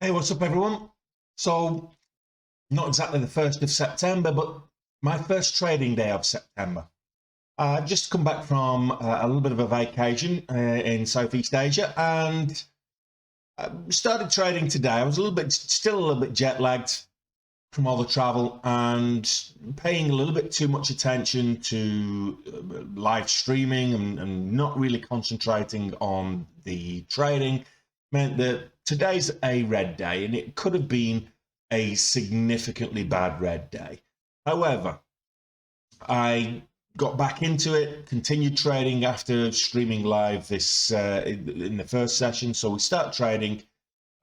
Hey, what's up, everyone? So, not exactly the 1st of September, but my first trading day of September. Just come back from a little bit of a vacation in Southeast Asia and started trading today. I was still a little bit jet lagged from all the travel and paying a little bit too much attention to live streaming and not really concentrating on the trading meant that today's a red day and it could have been a significantly bad red day. However, I got back into it, continued trading after streaming live this in the first session. So we start trading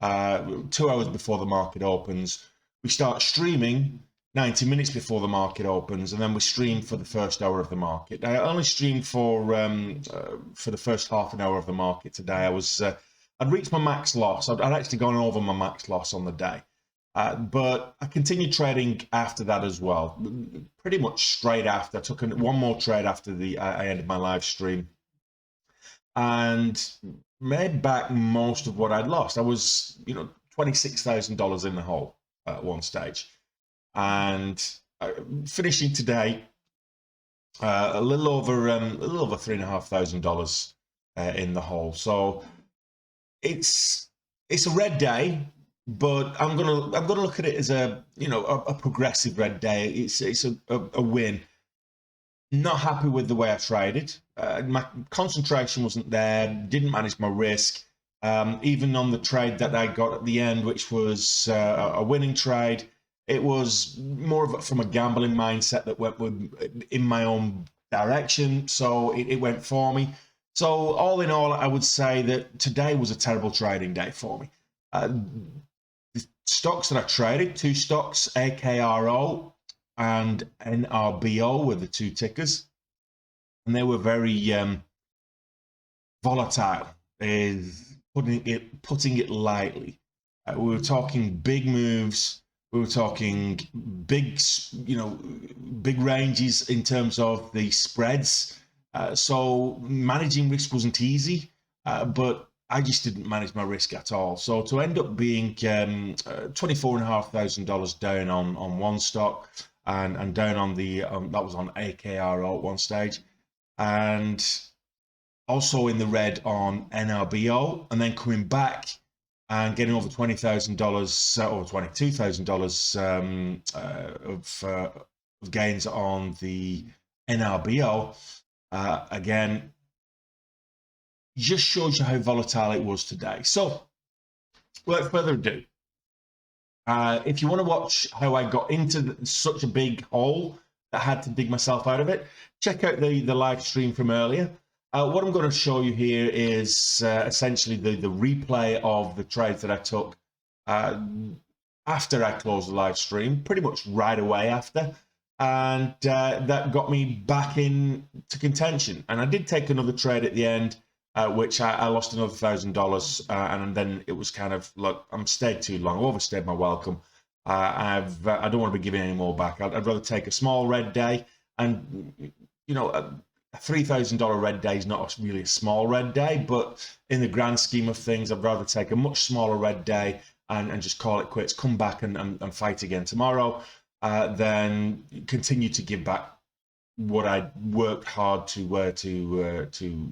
2 hours before the market opens. We start streaming 90 minutes before the market opens, and then we stream for the first hour of the market. I only streamed for the first half an hour of the market today. I'd reached my max loss. I'd actually gone over my max loss on the day. But I continued trading after that as well. Pretty much straight after. I took one more trade after I ended my live stream and made back most of what I'd lost. I was, $26,000 in the hole at one stage, and finishing today a little over $3,500 in the hole. So it's a red day, but I'm gonna look at it as a progressive red day. It's a win. Not happy with the way I traded. My concentration wasn't there. Didn't manage my risk. Even on the trade that I got at the end, which was a winning trade, it was more of from a gambling mindset that went in my own direction. So it went for me. So all in all, I would say that today was a terrible trading day for me. The stocks that I traded, two stocks, AKRO and NRBO were the two tickers, and they were very volatile, is putting it lightly. We were talking big moves. We were talking big ranges in terms of the spreads. So managing risk wasn't easy, but I just didn't manage my risk at all. So to end up being $24,500 down on one stock and down on that was on AKRO at one stage, and also in the red on NRBO, and then coming back and getting over $20,000, over $22,000 of gains on the NRBO. Again, just shows you how volatile it was today. So, without further ado, if you want to watch how I got into such a big hole that I had to dig myself out of it, check out the live stream from earlier. What I'm going to show you here is essentially the replay of the trades that I took after I closed the live stream, pretty much right away after. And that got me back into contention. And I did take another trade at the end, which I lost another $1,000, and then it was kind of like, I'm stayed too long. I overstayed my welcome. I don't want to be giving any more back. I'd rather take a small red day, and a $3,000 red day is not really a small red day, but in the grand scheme of things, I'd rather take a much smaller red day and just call it quits. Come back and fight again tomorrow, than continue to give back what I worked hard to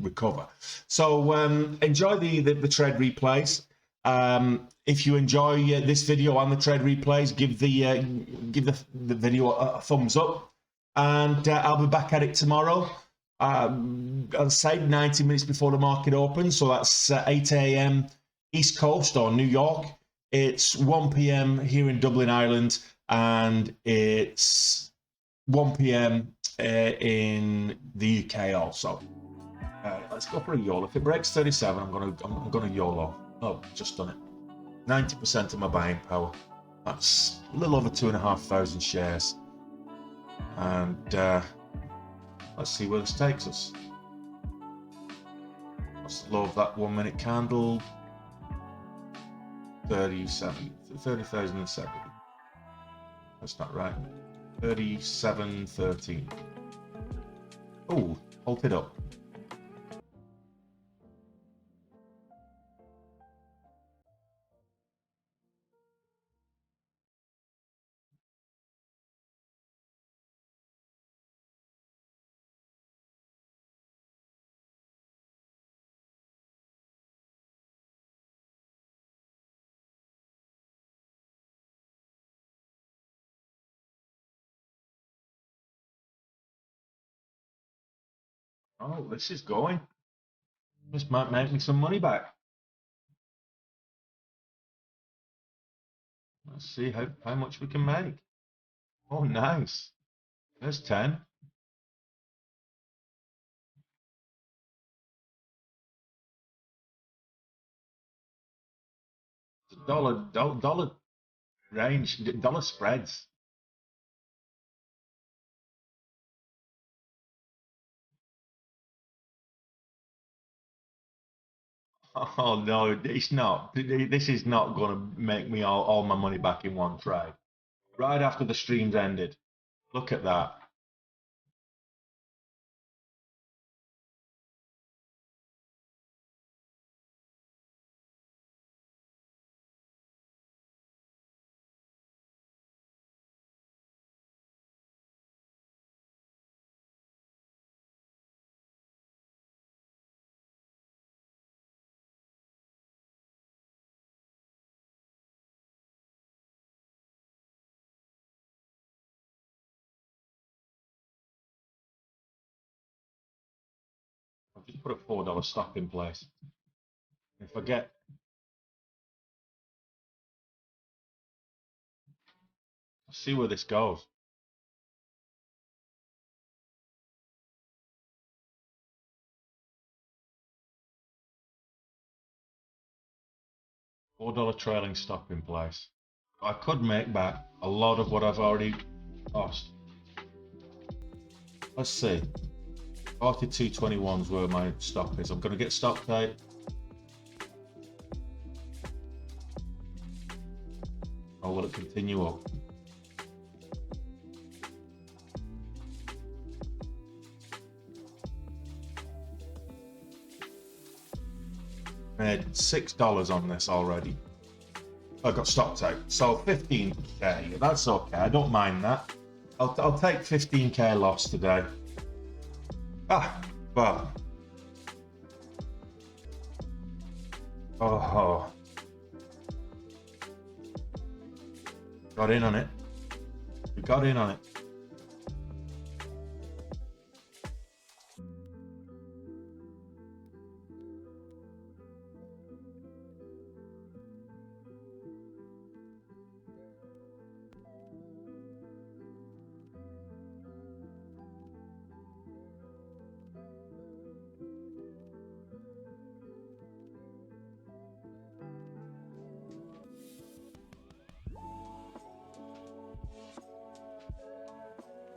recover. So enjoy the trade replays. If you enjoy this video and the trade replays, give the video a thumbs up, and I'll be back at it tomorrow. I'll say 90 minutes before the market opens, so that's 8 a.m. East Coast or New York. It's 1 p.m. here in Dublin, Ireland, and it's 1 p.m. In the UK also. Let's go for a YOLO. If it breaks 37, I'm gonna YOLO. Oh, just done it. 90% of my buying power. That's a little over 2,500 shares. And let's see where this takes us. What's the low of that 1 minute candle? 30,070. That's not right. 37.13. Oh, hold it up. Oh, this is going. This might make me some money back. Let's see how much we can make. Oh, nice. There's 10. Dollar range, dollar spreads. Oh no, it's not. This is not going to make me all my money back in one trade. Right after the stream's ended. Look at that. I've just put a $4 stop in place. If I get, see where this goes. $4 trailing stop in place. I could make back a lot of what I've already lost. Let's see. 42.21's where my stop is. I'm going to get stop tape. Or will it continue up? Made $6 on this already. I got stop tape. So 15k. That's okay. I don't mind that. I'll take 15k loss today. Ah, well. Oh, got in on it. We got in on it.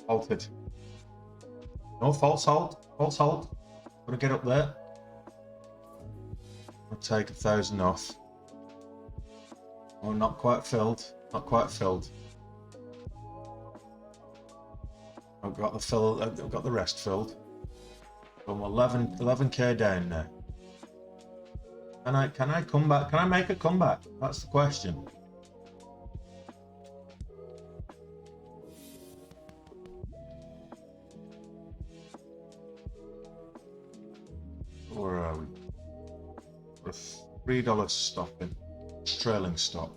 Halted. No, false halt. False halt. Gonna get up there. I'll take 1,000 off. Oh, not quite filled. Not quite filled. I've got the fill. I've got the rest filled. I'm 11k down now. Can I come back? Can I make a comeback? That's the question. Where are we? We're $3 stopping. Trailing stop.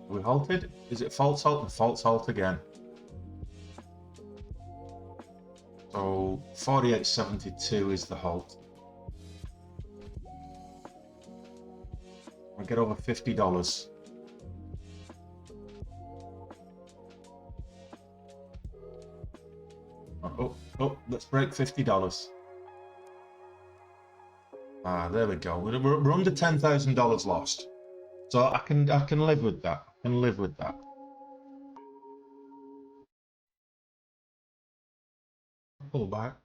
We halted? Is it false halt and false halt again? So 48.72 is the halt. I'll get over $50. Oh, let's break $50. Ah, there we go. We're under $10,000 lost. So I can live with that. I can live with that. Pull back.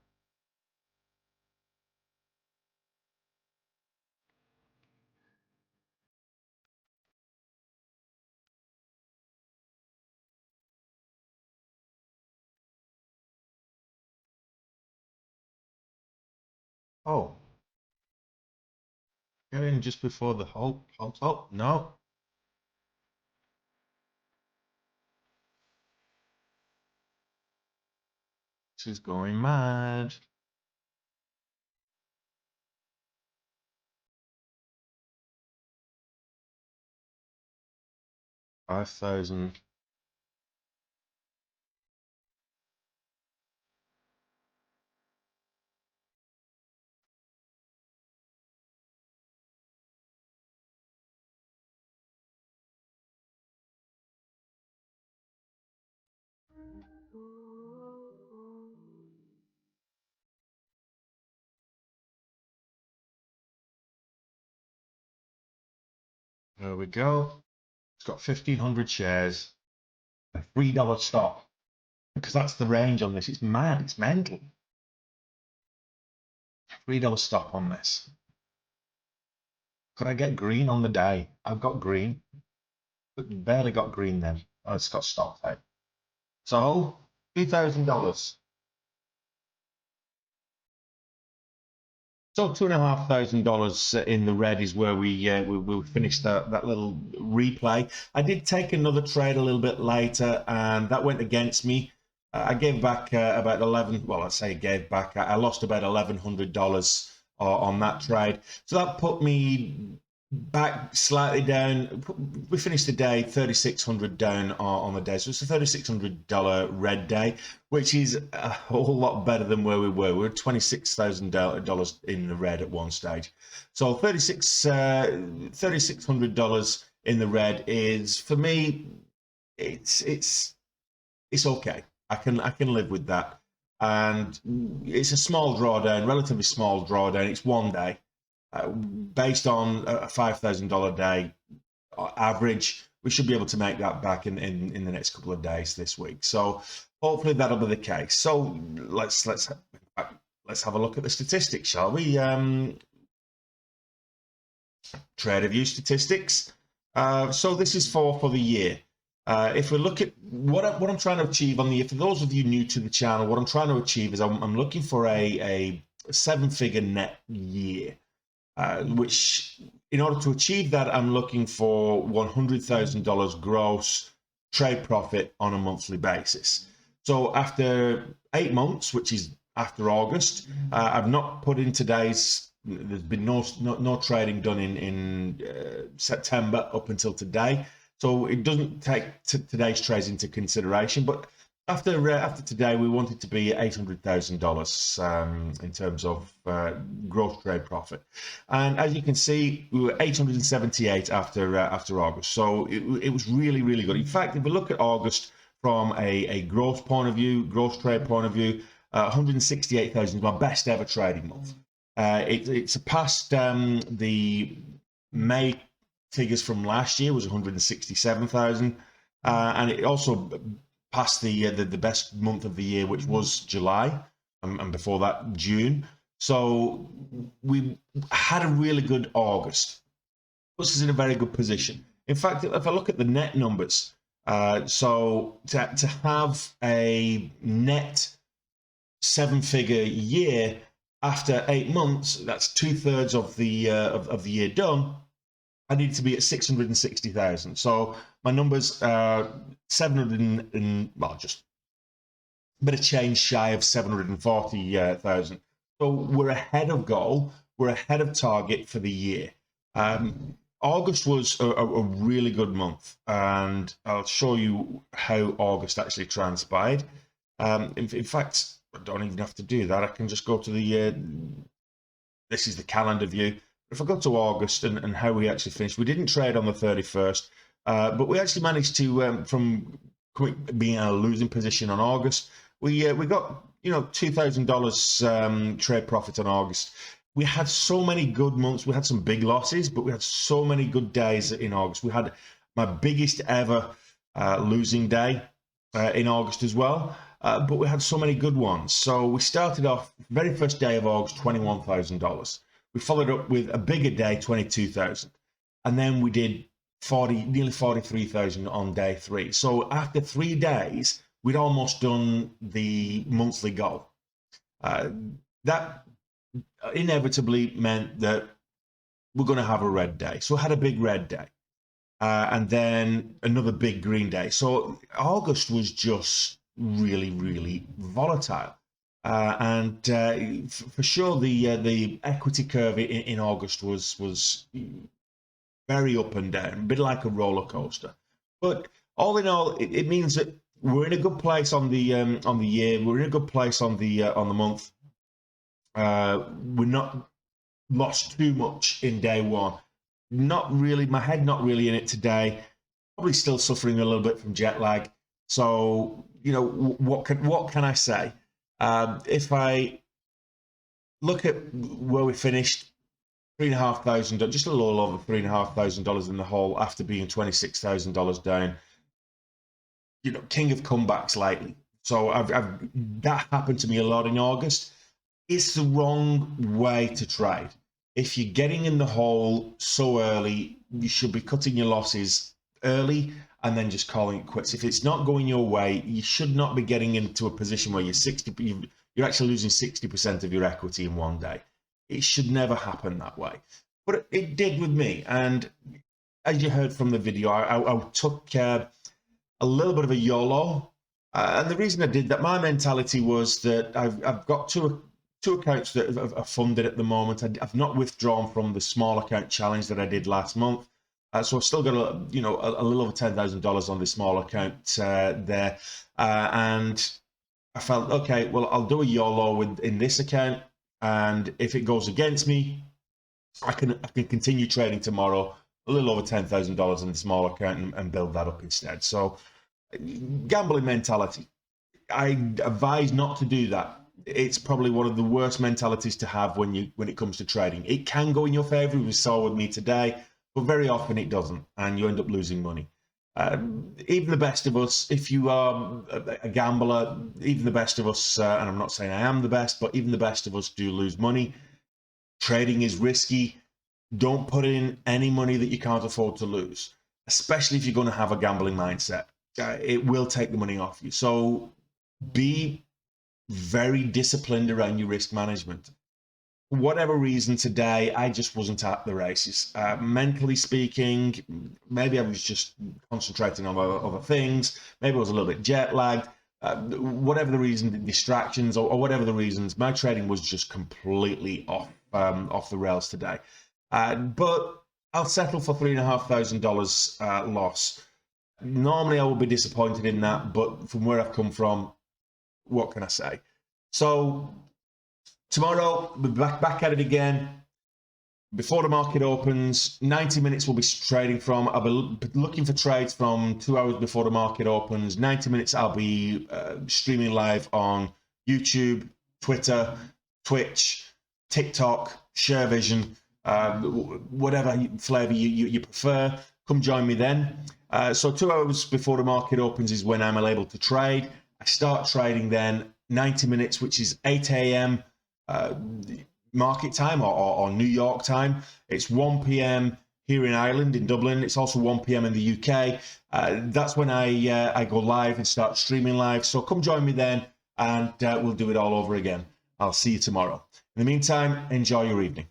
Oh, get in just before the halt. Halt. Oh, no. She's going mad. 5,000. There we go. It's got 1,500 shares, a $3 stop, because that's the range on this. It's mad. It's mental. $3 stop on this. Could I get green on the day? I've got green, but barely got green then. Oh, it's got stop out. So $2,000. So $2,500 in the red is where we finished that little replay. I did take another trade a little bit later, and that went against me. I gave back about 11. Well, I say gave back. I lost about $1,100 on that trade. So that put me back slightly down. We finished the day 3,600 down on the day, so it's a $3,600 red day, which is a whole lot better than where we were. We were $26,000 in the red at one stage. So $3,600 in the red is, for me, it's okay. I can live with that, and it's a small drawdown, relatively small drawdown. It's one day. Based on a $5,000 day average, we should be able to make that back in the next couple of days this week. So hopefully that'll be the case. So let's have a look at the statistics, shall we? Trader view statistics. So this is for the year. If we look at what I'm trying to achieve on the year, for those of you new to the channel, what I'm trying to achieve is I'm looking for a 7-figure net year. Which, in order to achieve that, I'm looking for $100,000 gross trade profit on a monthly basis. So after 8 months, which is after August, I've not put in today's. There's been no trading done in September up until today, so it doesn't take today's trades into consideration. But after today, we want it to be $800,000 in terms of gross trade profit, and as you can see, we were 878 after August. So it was really good. In fact, if we look at August from a gross point of view, gross trade point of view, 168,000 is my best ever trading month. It surpassed the May figures from last year, was 167,000, and it also past the best month of the year, which was July, and before that June. So we had a really good August. Puts us in a very good position. In fact, if I look at the net numbers, so to have a net 7-figure year after 8 months, that's 2/3 of the year done. I need to be at 660,000. So my numbers are 700 and well, just a bit of change shy of 740,000. So we're ahead of goal. We're ahead of target for the year. August was a really good month, and I'll show you how August actually transpired. In fact, I don't even have to do that. I can just go to the. This is the calendar view. If I go to August and how we actually finished, we didn't trade on the 31st, but we actually managed to, from being in a losing position on August, we got $2,000 trade profit on August. We had so many good months. We had some big losses, but we had so many good days in August. We had my biggest ever losing day in August as well, but we had so many good ones. So we started off very first day of August, $21,000. We followed up with a bigger day, 22,000, and then we did nearly 43,000 on day 3. So after 3 days, we'd almost done the monthly goal. That inevitably meant that we're going to have a red day. So we had a big red day, and then another big green day. So August was just really volatile. And for sure, the equity curve in August was very up and down, a bit like a roller coaster. But all in all, it means that we're in a good place on the year. We're in a good place on the month. We're not lost too much in day one. Not really. My head not really in it today. Probably still suffering a little bit from jet lag. So what can I say? If I look at where we finished, $3,500, just a little over $3,500 in the hole after being $26,000 down. King of comebacks lately. So that happened to me a lot in August. It's the wrong way to trade. If you're getting in the hole so early, you should be cutting your losses early and then just calling it quits. If it's not going your way, you should not be getting into a position where you're actually losing 60% of your equity in one day. It should never happen that way. But it did with me. And as you heard from the video, I took a little bit of a YOLO. And the reason I did that, my mentality was that I've got two accounts that are funded at the moment. I've not withdrawn from the small account challenge that I did last month. So I've still got a little over $10,000 on the small account there. And I felt, okay, well, I'll do a YOLO in this account. And if it goes against me, I can continue trading tomorrow, a little over $10,000 in the small account and build that up instead. So gambling mentality. I advise not to do that. It's probably one of the worst mentalities to have when it comes to trading. It can go in your favor, we saw with me today, but very often it doesn't, and you end up losing money. Even the best of us, if you are a gambler, even the best of us, and I'm not saying I am the best, but even the best of us do lose money. Trading is risky. Don't put in any money that you can't afford to lose, especially if you're going to have a gambling mindset. It will take the money off you. So be very disciplined around your risk management. For whatever reason today, I just wasn't at the races. Mentally speaking, maybe I was just concentrating on other things. Maybe I was a little bit jet lagged. Whatever the reason, distractions or whatever the reasons, my trading was just completely off the rails today. But I'll settle for $3,500 loss. Normally I would be disappointed in that, but from where I've come from, what can I say? So tomorrow, we'll be back at it again. Before the market opens, 90 minutes we'll be trading from. I'll be looking for trades from 2 hours before the market opens. 90 minutes I'll be streaming live on YouTube, Twitter, Twitch, TikTok, ShareVision, whatever flavor you prefer. Come join me then. So 2 hours before the market opens is when I'm able to trade. I start trading then 90 minutes, which is 8 a.m. Market time or New York time. It's 1 p.m. here in Ireland, in Dublin. It's also 1 p.m. in the UK. That's when I go live and start streaming live. So come join me then, and we'll do it all over again. I'll see you tomorrow. In the meantime, enjoy your evening.